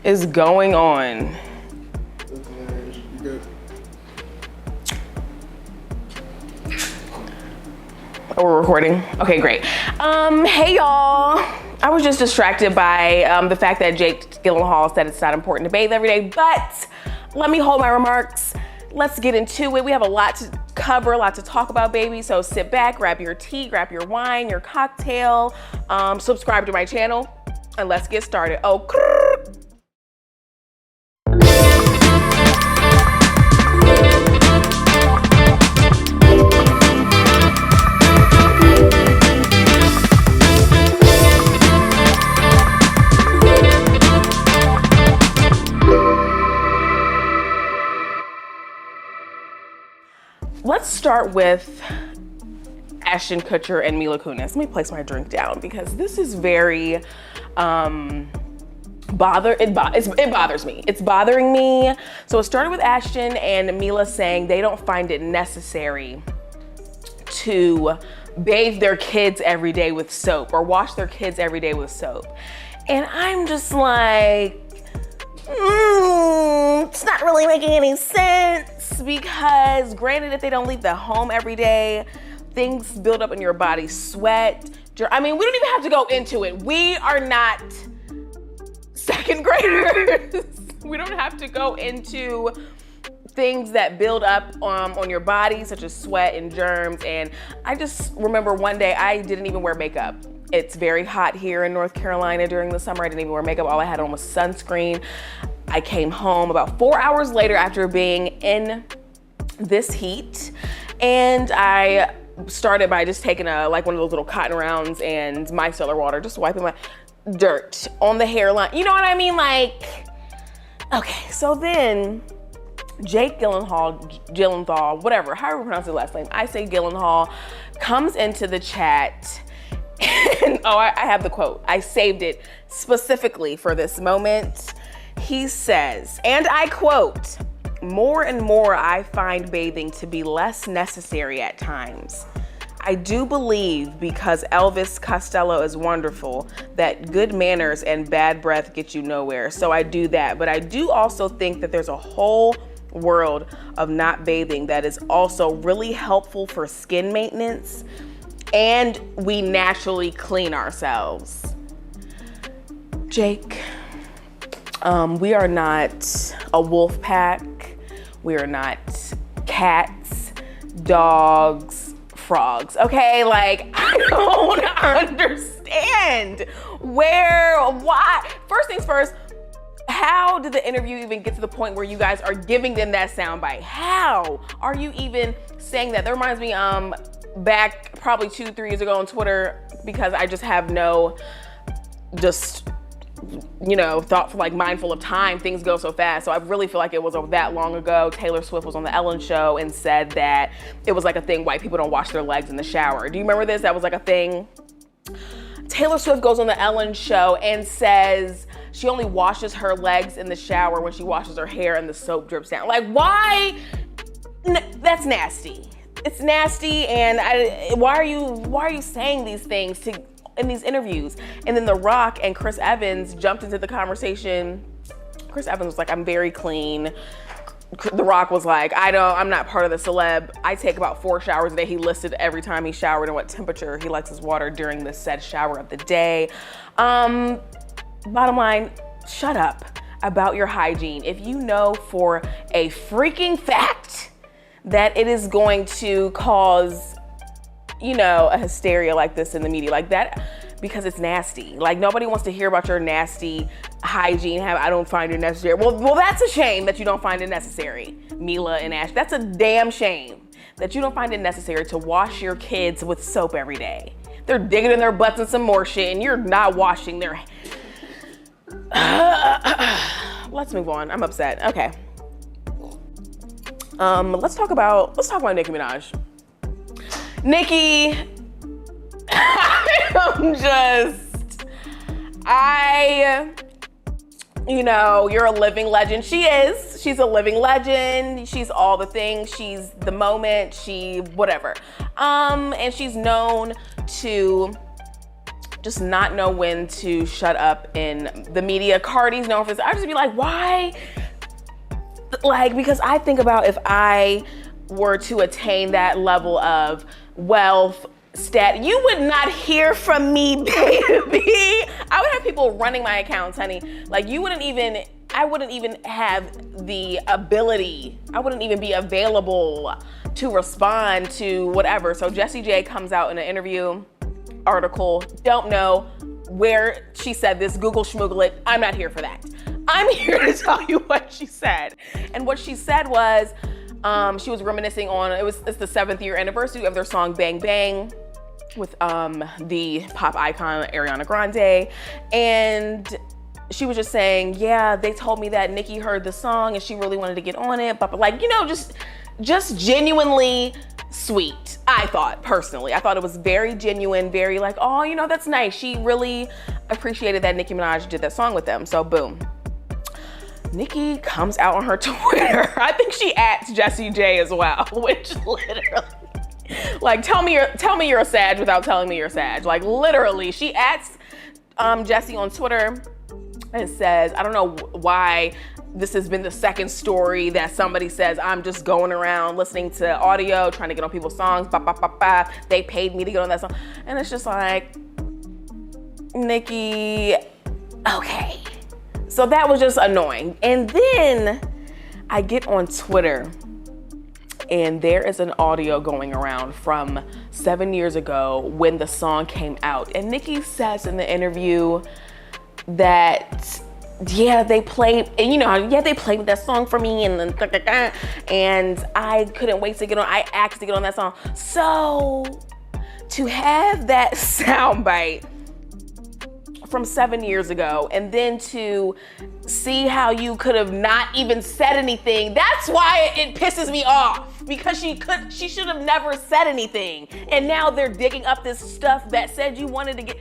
is going on? Oh, we're recording? Okay, great. Hey y'all. I was just distracted by the fact that Jake Gyllenhaal said it's not important to bathe every day, but let me hold my remarks. Let's get into it. We have a lot to cover, a lot to talk about, baby. So sit back, grab your tea, grab your wine, your cocktail, subscribe to my channel, and let's get started. Oh, let's start with Ashton Kutcher and Mila Kunis. Let me place my drink down because this is very, it bothers me. It's bothering me. So it started with Ashton and Mila saying they don't find it necessary to bathe their kids every day with soap or wash their kids every day with soap. And I'm just like, it's not really making any sense because granted, if they don't leave the home every day, things build up in your body, sweat. I mean, we don't even have to go into it. We are not second graders. We don't have to go into things that build up on your body, such as sweat and germs. And I just remember one day I didn't even wear makeup. It's very hot here in North Carolina during the summer. I didn't even wear makeup. All I had on was sunscreen. I came home about 4 hours later after being in this heat. And I started by just taking one of those little cotton rounds and micellar water, just wiping my dirt on the hairline. You know what I mean? Like, okay, so then Jake Gyllenhaal, whatever, however you pronounce his last name, I say Gyllenhaal, comes into the chat and, I have the quote. I saved it specifically for this moment. He says, and I quote, "More and more I find bathing to be less necessary at times. I do believe because Elvis Costello is wonderful that good manners and bad breath get you nowhere. So I do that. But I do also think that there's a whole world of not bathing that is also really helpful for skin maintenance. And we naturally clean ourselves." Jake, we are not a wolf pack. We are not cats, dogs, frogs, okay? Like, I don't understand why. First things first, how did the interview even get to the point where you guys are giving them that soundbite? How are you even saying that? That reminds me, back probably 2-3 years ago on Twitter, because I just have no, thoughtful, mindful of time. Things go so fast. So I really feel like it was that long ago. Taylor Swift was on the Ellen show and said that it was like a thing, white people don't wash their legs in the shower. Do you remember this? That was like a thing. Taylor Swift goes on the Ellen show and says she only washes her legs in the shower when she washes her hair and the soap drips down. Like, why? That's nasty. It's nasty. And why are you saying these things in these interviews? And then The Rock and Chris Evans jumped into the conversation. Chris Evans was like, "I'm very clean." The Rock was like, I'm not part of the celeb. I take about 4 showers a day. He listed every time he showered and what temperature he likes his water during the said shower of the day. Bottom line, shut up about your hygiene. If you know for a freaking fact that it is going to cause, a hysteria like this in the media, like that, because it's nasty. Like, nobody wants to hear about your nasty hygiene. I don't find it necessary. Well, that's a shame that you don't find it necessary, Mila and Ash. That's a damn shame that you don't find it necessary to wash your kids with soap every day. They're digging in their butts and some more shit, and you're not washing their. Let's move on. I'm upset. Okay. Let's talk about Nicki Minaj. Nicki, you're a living legend. She's a living legend. She's all the things. She's the moment. Whatever. And she's known to just not know when to shut up in the media. Cardi's known for this. I just be like, why? Like, because I think about if I were to attain that level of wealth, you would not hear from me, baby. I would have people running my accounts, honey. Like, I wouldn't even have the ability. I wouldn't even be available to respond to whatever. So Jessie J comes out in an interview article. Don't know where she said this. Google schmoogle it. I'm not here for that. I'm here to tell you what she said. And what she said was, she was reminiscing on, it's the 7th year anniversary of their song Bang Bang with the pop icon Ariana Grande. And she was just saying, yeah, they told me that Nicki heard the song and she really wanted to get on it. But like, just genuinely sweet. I thought it was very genuine, very like, oh, that's nice. She really appreciated that Nicki Minaj did that song with them. So boom. Nicki comes out on her Twitter. I think she @s Jessie J as well, which literally, like, tell me you're a Sag without telling me you're a Sag. Like, literally, she @s Jessie on Twitter and says, I don't know why this has been the second story that somebody says I'm just going around listening to audio, trying to get on people's songs, they paid me to get on that song. And it's just like, Nicki, okay. So that was just annoying. And then I get on Twitter and there is an audio going around from 7 years ago when the song came out. And Nicki says in the interview that, they played, and they played that song for me and I couldn't wait to get on. I asked to get on that song. So to have that soundbite from 7 years ago and then to see how you could have not even said anything, that's why it pisses me off, because she should have never said anything. And now they're digging up this stuff that said you wanted to get.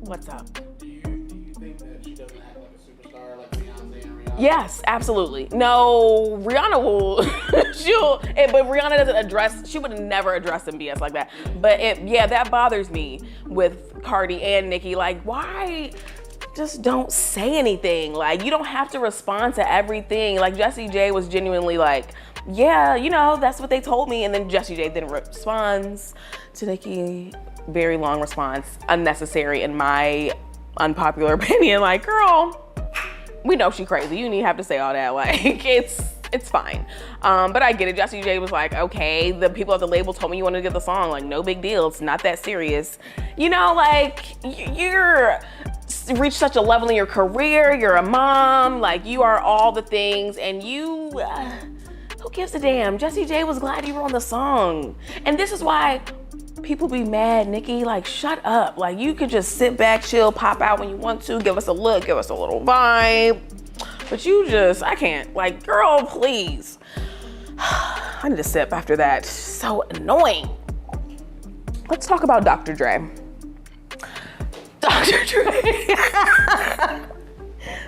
What's up? Do you think that she doesn't act like a superstar like Beyonce and Rihanna? Yes, absolutely. No, Rihanna will, but Rihanna doesn't address, she would never address some BS like that. But that bothers me with Cardi and Nicki. Like, why just don't say anything? Like, you don't have to respond to everything. Like, Jessie J was genuinely like, yeah, that's what they told me. And then Jessie J then responds to Nicki, very long response, unnecessary in my unpopular opinion. Like, girl, we know she crazy. You need have to say all that. Like, it's fine. But I get it. Jessie J was like, okay, the people at the label told me you wanted to get the song. Like, no big deal. It's not that serious. Like, you're reached such a level in your career. You're a mom. Like, you are all the things. And you, who gives a damn? Jessie J was glad you were on the song. And this is why people be mad, Nicki. Like, shut up. Like, you could just sit back, chill, pop out when you want to, give us a look, give us a little vibe. But I can't. Like, girl, please. I need a sip after that. So annoying. Let's talk about Dr. Dre. Dr. Dre.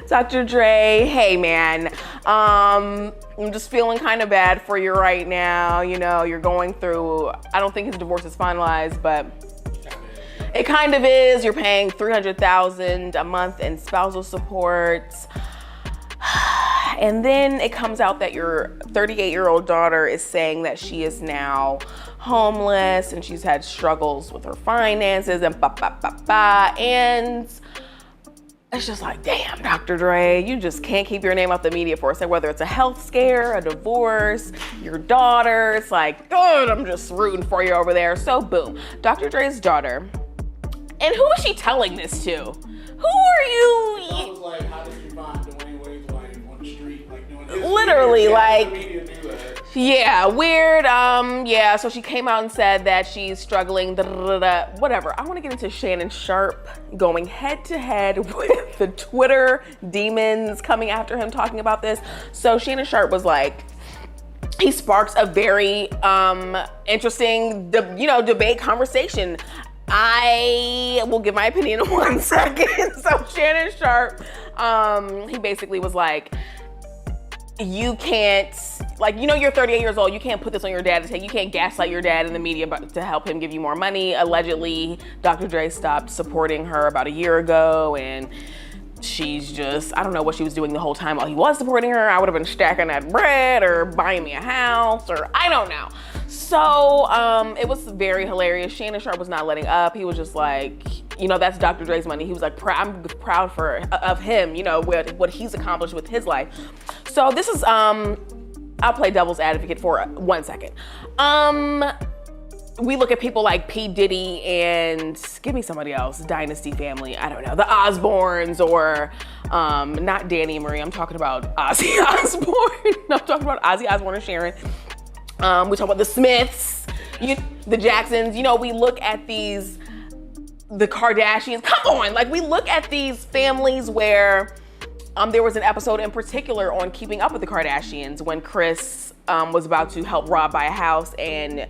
Dr. Dre, hey man. I'm just feeling kind of bad for you right now. You're going through, I don't think his divorce is finalized, but it kind of is. You're paying $300,000 a month in spousal support. And then it comes out that your 38-year-old daughter is saying that she is now homeless and she's had struggles with her finances and and it's just like, damn, Dr. Dre, you just can't keep your name out the media for a second, whether it's a health scare, a divorce, your daughter. It's like, good, I'm just rooting for you over there. So boom, Dr. Dre's daughter. And who is she telling this to? Who are you? I was like, how did you find Dwayne Wade's wife on the street, like doing this? Literally, like, yeah, weird. So she came out and said that she's struggling, whatever. I want to get into Shannon Sharpe going head to head with the Twitter demons coming after him talking about this. So Shannon Sharpe was like, he sparks a very interesting, debate conversation. I will give my opinion in 1 second. So Shannon Sharpe, he basically was like, you can't Like, you know, you're 38 years old. You can't put this on your dad you can't gaslight your dad in the media to help him give you more money. Allegedly, Dr. Dre stopped supporting her about a year ago, and she's just, I don't know what she was doing the whole time while he was supporting her. I would have been stacking that bread or buying me a house, or I don't know. So it was very hilarious. Shannon Sharp was not letting up. He was just like, you know, that's Dr. Dre's money. He was like, I'm proud of him, you know, what he's accomplished with his life. So this is, I'll play devil's advocate for 1 second. We look at people like P. Diddy and give me somebody else, Dynasty family, I don't know, the Osbournes, or not Danny and Marie, I'm talking about Ozzy Osbourne. I'm talking about Ozzy Osbourne and Sharon. We talk about the Smiths, the Jacksons. You know, we look at the Kardashians. Come on, like we look at these families where there was an episode in particular on Keeping Up with the Kardashians when Kris was about to help Rob buy a house, and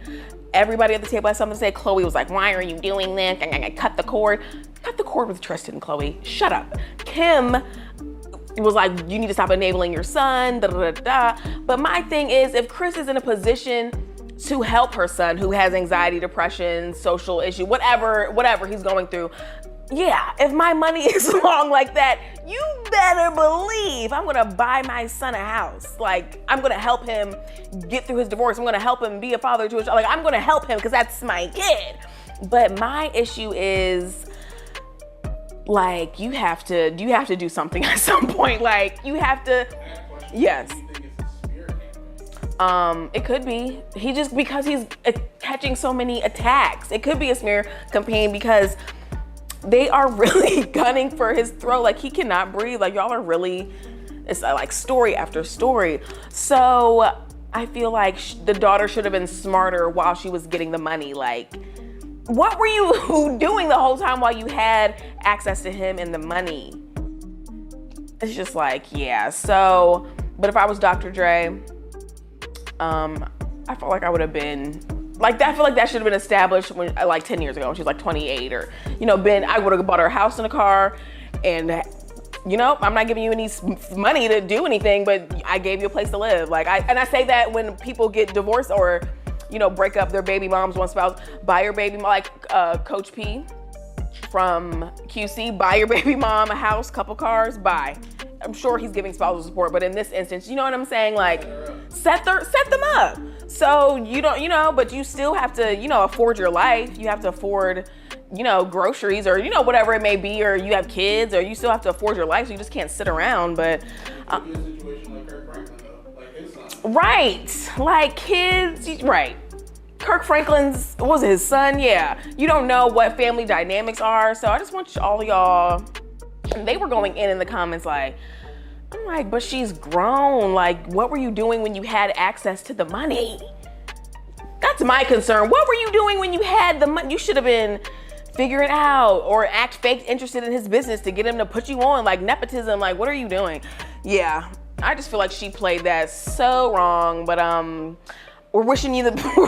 everybody at the table had something to say. Khloe was like, why are you doing this? Cut the cord. Cut the cord with Tristan, Khloe. Shut up. Kim was like, you need to stop enabling your son, da da da da. But my thing is, if Kris is in a position to help her son who has anxiety, depression, social issue, whatever he's going through, yeah, if my money is long like that, you better believe I'm gonna buy my son a house. Like, I'm gonna help him get through his divorce. I'm gonna help him be a father to his child. Like, I'm gonna help him because that's my kid. But my issue is, like, you have to do something at some point. Like, you have to, yes. It could be. Because he's catching so many attacks. It could be a smear campaign because they are really gunning for his throat. Like, he cannot breathe. Like, y'all are really, it's like story after story. So I feel like the daughter should have been smarter while she was getting the money. Like, what were you doing the whole time while you had access to him and the money? It's just like, yeah. So, but if I was Dr. Dre, I felt like I would have been, like, I feel like that should have been established when, like 10 years ago when she was like 28, or, you know, I would have bought her a house and a car, and, you know, I'm not giving you any money to do anything, but I gave you a place to live. Like, I say that when people get divorced or, you know, break up their baby moms, one spouse, buy your baby mom, like Coach P from QC, buy your baby mom a house, couple cars, buy. I'm sure he's giving spousal support, but in this instance, you know what I'm saying? Like, set them up. So you don't, you know, but you still have to, you know, afford your life. You have to afford, you know, groceries, or, you know, whatever it may be, or you have kids, or you still have to afford your life. So you just can't sit around. But it could be a situation like Kirk Franklin, though, like his son. Right, like kids, right. Kirk Franklin's, what was it, his son? Yeah. You don't know what family dynamics are. So I just want all y'all, and they were going in the comments like, I'm like, but she's grown. Like, what were you doing when you had access to the money? That's my concern. What were you doing when you had the money? You should have been figuring out or act fake interested in his business to get him to put you on, like nepotism. Like, what are you doing? Yeah, I just feel like she played that so wrong. But we're wishing you the best.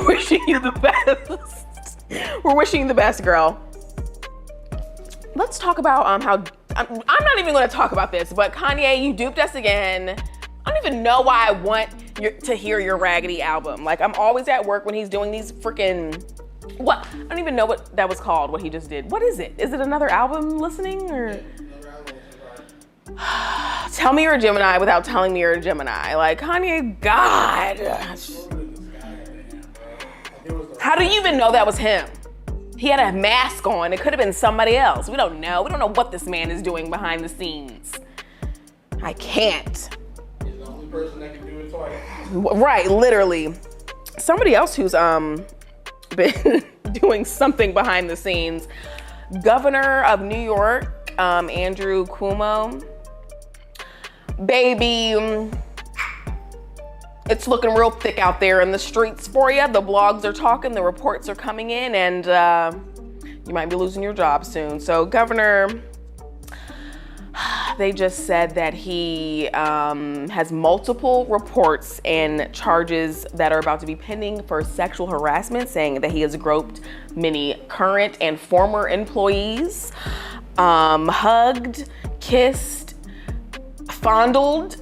We're wishing you the best, girl. Let's talk about how, I'm not even gonna talk about this, but Kanye, you duped us again. I don't even know why I want to hear your Raggedy album. Like, I'm always at work when he's doing these freaking, what? I don't even know what that was called, what he just did. What is it? Is it another album listening, or? Tell me you're a Gemini without telling me you're a Gemini. Like, Kanye, God. How do you even know that was him? He had a mask on. It could have been somebody else. We don't know. We don't know what this man is doing behind the scenes. I can't. He's the only person that can do it twice. Right, literally. Somebody else who's been doing something behind the scenes. Governor of New York, Andrew Cuomo. Baby, it's looking real thick out there in the streets for you. The blogs are talking, the reports are coming in, and you might be losing your job soon. So Governor, they just said that he has multiple reports and charges that are about to be pending for sexual harassment, saying that he has groped many current and former employees, hugged, kissed, fondled.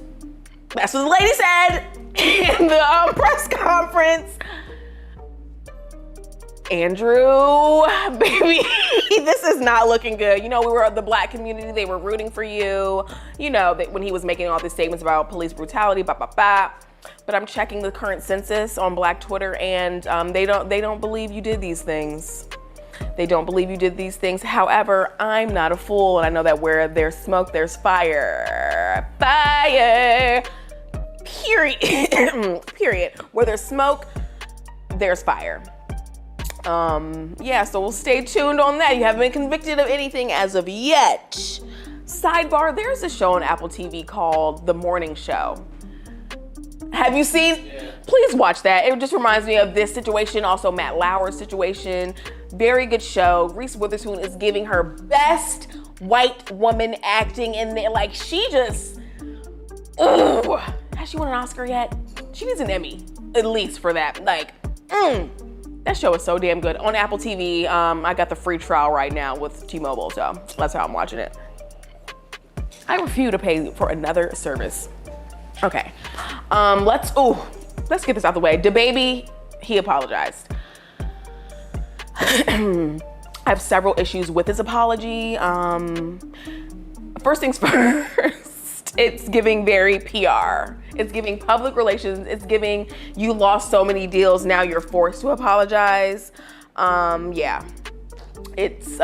That's what the lady said. in the press conference, Andrew, baby, this is not looking good. You know, we were the black community, they were rooting for you. You know, that when he was making all these statements about police brutality, But I'm checking the current census on Black Twitter, and they don't believe you did these things. They don't believe you did these things. However, I'm not a fool, and I know that where there's smoke, there's fire. Fire. Period. Period. Where there's smoke, there's fire. Yeah, so we'll stay tuned on that. You haven't been convicted of anything as of yet. Sidebar, there's a show on Apple TV called The Morning Show. Have you seen? Yeah. Please watch that. It just reminds me of this situation, also Matt Lauer's situation. Very good show. Reese Witherspoon is giving her best white woman acting in there. Like, she just, ugh. Has she won an Oscar yet? She needs an Emmy, at least for that. Like, that show is so damn good. On Apple TV, I got the free trial right now with T-Mobile, so that's how I'm watching it. I refuse to pay for another service. Okay, let's get this out the way. DaBaby, he apologized. I have several issues with his apology. First things first, it's giving very PR. It's giving public relations. It's giving, you lost so many deals, now you're forced to apologize. Yeah, it's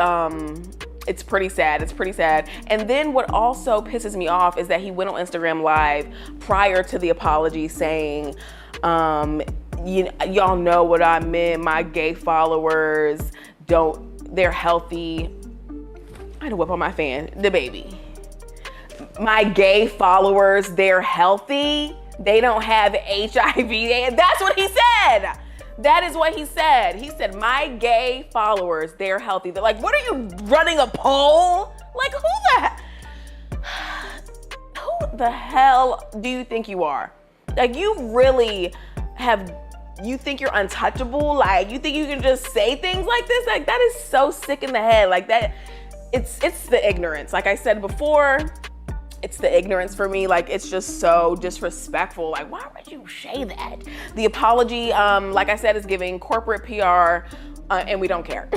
pretty sad. It's pretty sad. And then what also pisses me off is that he went on Instagram Live prior to the apology saying, y'all know what I meant. My gay followers they're healthy. I had to whip on my fan, DaBaby. My gay followers, they're healthy. They don't have HIV. That's what he said. That is what he said. He said, my gay followers, they're healthy. They're like, what are you running a poll? Like, who the hell do you think you are? Like, you really you think you're untouchable? Like, you think you can just say things like this? Like, that is so sick in the head. Like, that, it's the ignorance. Like I said before, it's the ignorance for me. Like, it's just so disrespectful. Like, why would you say that? The apology, like I said, is giving corporate PR, and we don't care.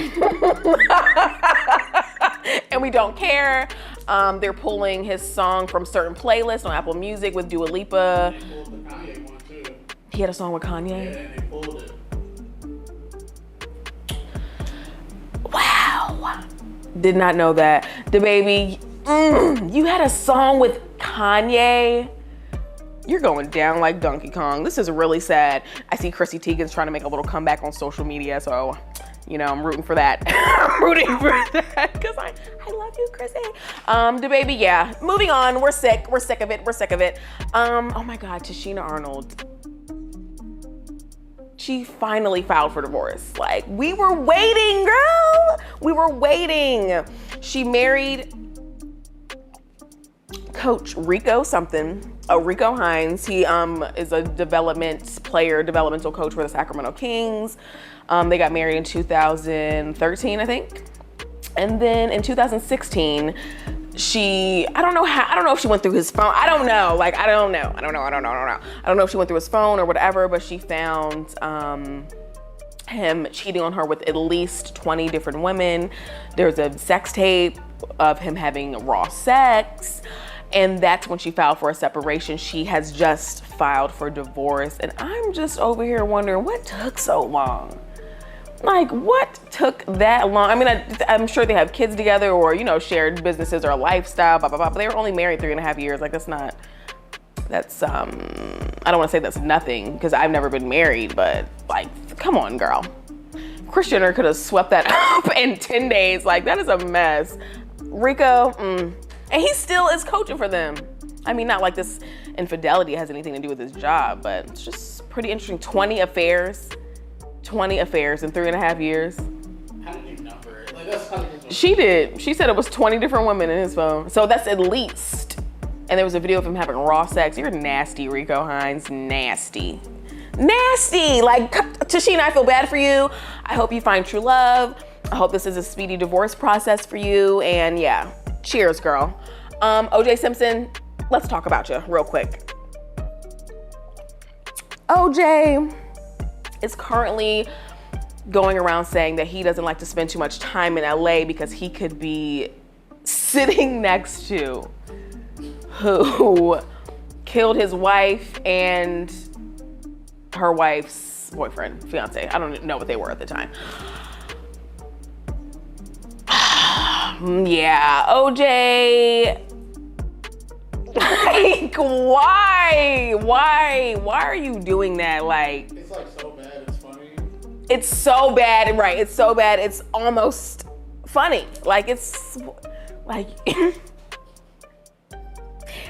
And we don't care. They're pulling his song from certain playlists on Apple Music with Dua Lipa. They pulled the Kanye one too. He had a song with Kanye? Yeah, and they pulled it. Wow. Did not know that. DaBaby, you had a song with Kanye? You're going down like Donkey Kong. This is really sad. I see Chrissy Teigen's trying to make a little comeback on social media, so, you know, I'm rooting for that. I'm rooting for that, because I love you, Chrissy. DaBaby, yeah. Moving on, we're sick of it. Oh my God, Tichina Arnold. She finally filed for divorce. Like, we were waiting, girl. We were waiting. She married Coach Rico Hines. He is a developmental coach for the Sacramento Kings. They got married in 2013, I think. And then in 2016, I don't know if she went through his phone. I don't know if she went through his phone or whatever, but she found him cheating on her with at least 20 different women. There's a sex tape of him having raw sex. And that's when she filed for a separation. She has just filed for divorce. And I'm just over here wondering what took so long? Like, what took that long? I mean, I'm sure they have kids together or, you know, shared businesses or a lifestyle, blah, blah, blah. But they were only married 3.5 years. Like, that's I don't want to say that's nothing because I've never been married, but like, come on, girl. Kris Jenner could have swept that up in 10 days. Like, that is a mess. Rico, and he still is coaching for them. I mean, not like this infidelity has anything to do with his job, but it's just pretty interesting. 20 affairs in 3.5 years. How did you number it? Like, that's how she did. She said it was 20 different women in his phone. So that's at least. And there was a video of him having raw sex. You're nasty, Rico Hines. Nasty. Like, Tichina, I feel bad for you. I hope you find true love. I hope this is a speedy divorce process for you. And yeah, cheers, girl. OJ Simpson, let's talk about you real quick. OJ is currently going around saying that he doesn't like to spend too much time in LA because he could be sitting next to who killed his wife and her wife's boyfriend, fiance. I don't know what they were at the time. Yeah, OJ. Like, why are you doing that? Like, it's like so bad, it's funny. It's so bad, right? It's so bad, it's almost funny. Like, it's like,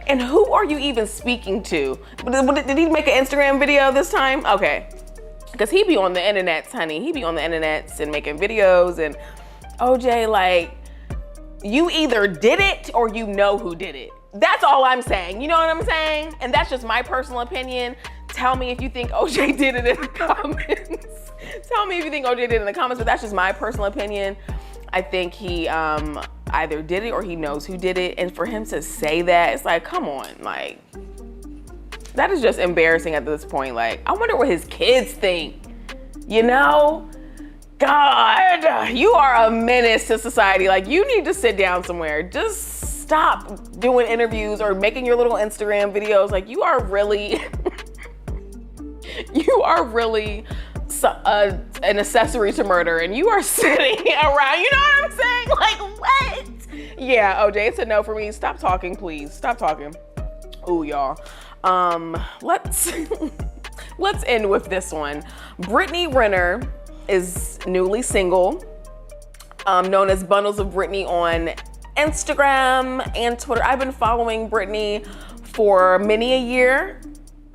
and who are you even speaking to? Did he make an Instagram video this time? Okay, because he be on the internets, honey. He be on the internets and making videos. And OJ, like, you either did it or you know who did it. That's all I'm saying. You know what I'm saying? And that's just my personal opinion. Tell me if you think OJ did it in the comments. Tell me if you think OJ did it in the comments, but that's just my personal opinion. I think he either did it or he knows who did it. And for him to say that, it's like, come on, like, that is just embarrassing at this point. Like, I wonder what his kids think, you know? God, you are a menace to society. Like, you need to sit down somewhere. Just stop doing interviews or making your little Instagram videos. Like, you are really, an accessory to murder, and you are sitting around, you know what I'm saying? Like, what? Yeah, OJ, it's a no for me. Stop talking, please. Stop talking. Ooh, y'all. Let's end with this one. Brittany Renner is newly single, known as Bundles of Brittany on Instagram and Twitter. I've been following Brittany for many a year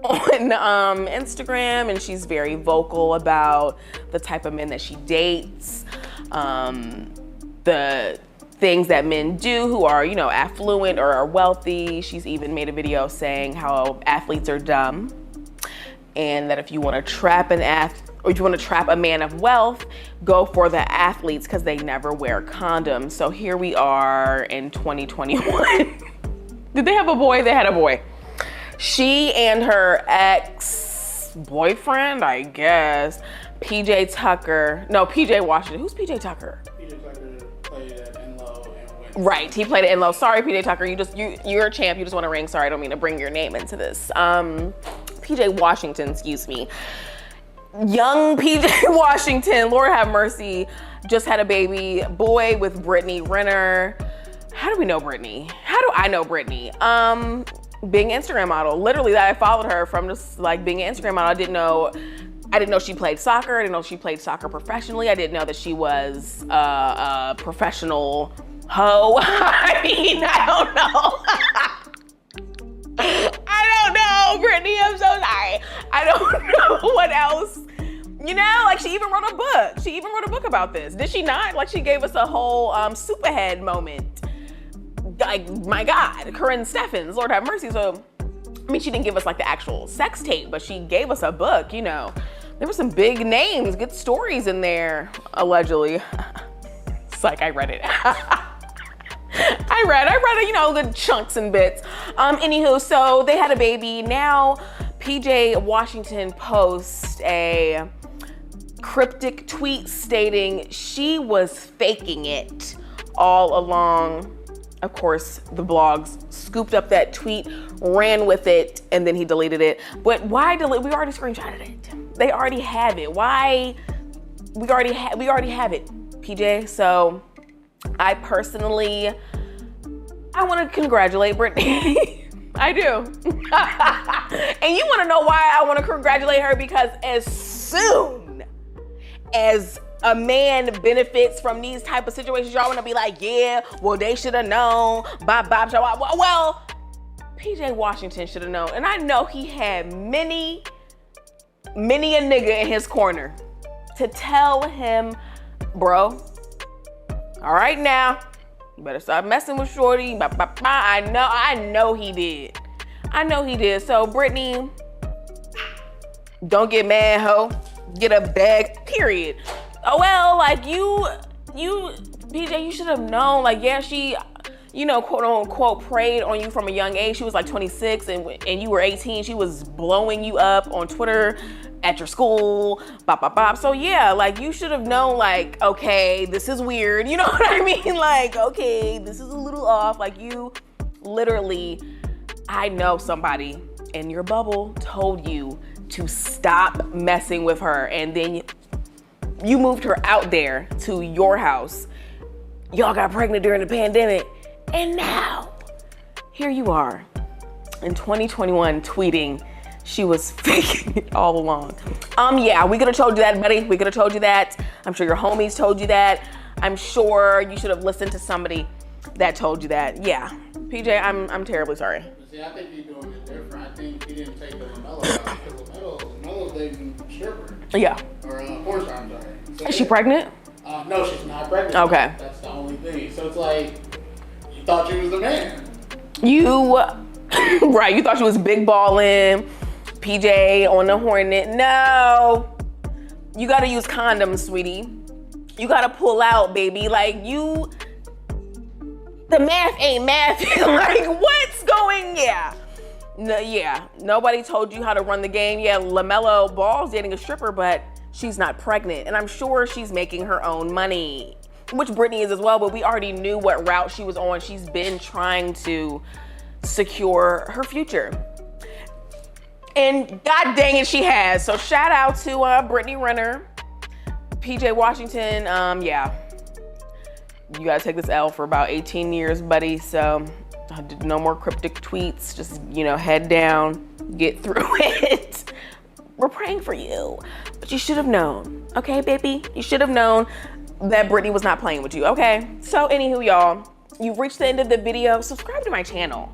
on Instagram, and she's very vocal about the type of men that she dates, the things that men do who are, you know, affluent or are wealthy. She's even made a video saying how athletes are dumb, and that if you want to trap a man of wealth, go for the athletes because they never wear condoms. So here we are in 2021. Did they have a boy? They had a boy. She and her ex-boyfriend, I guess, PJ Washington. Who's PJ Tucker? PJ Tucker played at Enlow and went. Right, he played at Enlow. Sorry, PJ Tucker, you're a champ. You just want a ring. Sorry, I don't mean to bring your name into this. PJ Washington, excuse me. Young PJ Washington, Lord have mercy, just had a baby boy with Brittany Renner. How do we know Brittany? How do I know Brittany? Being an Instagram model. Literally, that I followed her from just like being an Instagram model. I didn't know she played soccer. I didn't know she played soccer professionally. I didn't know that she was a professional hoe. I mean, I don't know. I don't know, Brittany, I'm so sorry. I don't know what else. You know, like, she even wrote a book. She even wrote a book about this. Did she not? Like, she gave us a whole superhead moment. Like, my God, Corinne Steffens, Lord have mercy. So, I mean, she didn't give us like the actual sex tape, but she gave us a book, you know. There were some big names, good stories in there, allegedly. It's like, I read it. I read it, you know, the chunks and bits. Anywho, so they had a baby. Now, PJ Washington posts a cryptic tweet stating she was faking it all along. Of course, the blogs scooped up that tweet, ran with it, and then he deleted it. But why delete? We already screenshotted it. They already have it. Why? We already have it, PJ. So I personally, I want to congratulate Brittany. I do. And you want to know why I want to congratulate her? Because as soon as a man benefits from these type of situations, y'all want to be like, yeah, well, they should have known. Well, PJ Washington should have known. And I know he had many a nigga in his corner to tell him, bro, all right now, you better stop messing with shorty. I know he did. So Brittany, don't get mad, ho. Get a bag, period. Oh well, like you PJ, you should have known. Like, yeah, she you know, quote unquote, preyed on you from a young age. She was like 26 and you were 18. She was blowing you up on Twitter, at your school, bop, bop, bop. So yeah, like you should have known like, okay, this is weird. You know what I mean? Like, okay, this is a little off. Like you literally, I know somebody in your bubble told you to stop messing with her, and then you moved her out there to your house. Y'all got pregnant during the pandemic, and now here you are in 2021 tweeting she was faking it all along. Yeah, we could have told you that, buddy. We could have told you that. I'm sure your homies told you that. I'm sure you should have listened to somebody that told you that. Yeah, PJ, I'm terribly sorry. See, I think you're doing it different. I think he didn't take the LaMelo out because LaMelo's dating a stripper. Yeah. Or porn star, I'm sorry. So, Is she pregnant? No, she's not pregnant. Okay. That's the only thing. So it's like, you thought you was the man. You, right, you thought she was big ballin', PJ on the Hornet. No. You gotta use condoms, sweetie. You gotta pull out, baby. Like the math ain't math. Like what's going, yeah. No, yeah, nobody told you how to run the game. Yeah, LaMelo Ball's dating a stripper, but she's not pregnant. And I'm sure she's making her own money, which Brittany is as well, but we already knew what route she was on. She's been trying to secure her future. And God dang it, she has. So shout out to Brittany Renner, PJ Washington. Yeah, you gotta take this L for about 18 years, buddy. So no more cryptic tweets. Just, you know, head down, get through it. We're praying for you. But you should have known, okay, baby? You should have known that Brittany was not playing with you, okay? So anywho, y'all, you've reached the end of the video. Subscribe to my channel.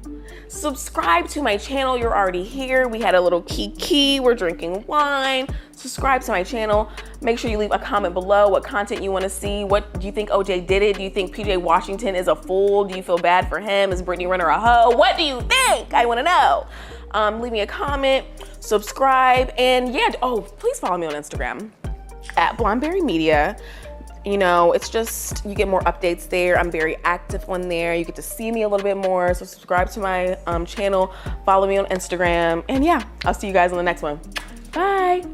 Subscribe to my channel. You're already here. We had a little kiki. We're drinking wine. Subscribe to my channel. Make sure you leave a comment below what content you want to see. What do you think OJ did it? Do you think PJ Washington is a fool? Do you feel bad for him? Is Brittany Renner a hoe? What do you think? I want to know. Leave me a comment, subscribe, and yeah, oh, please follow me on Instagram at Blondeberry Media. You know, it's just, you get more updates there. I'm very active on there. You get to see me a little bit more. So subscribe to my channel, follow me on Instagram, and yeah, I'll see you guys on the next one. Bye.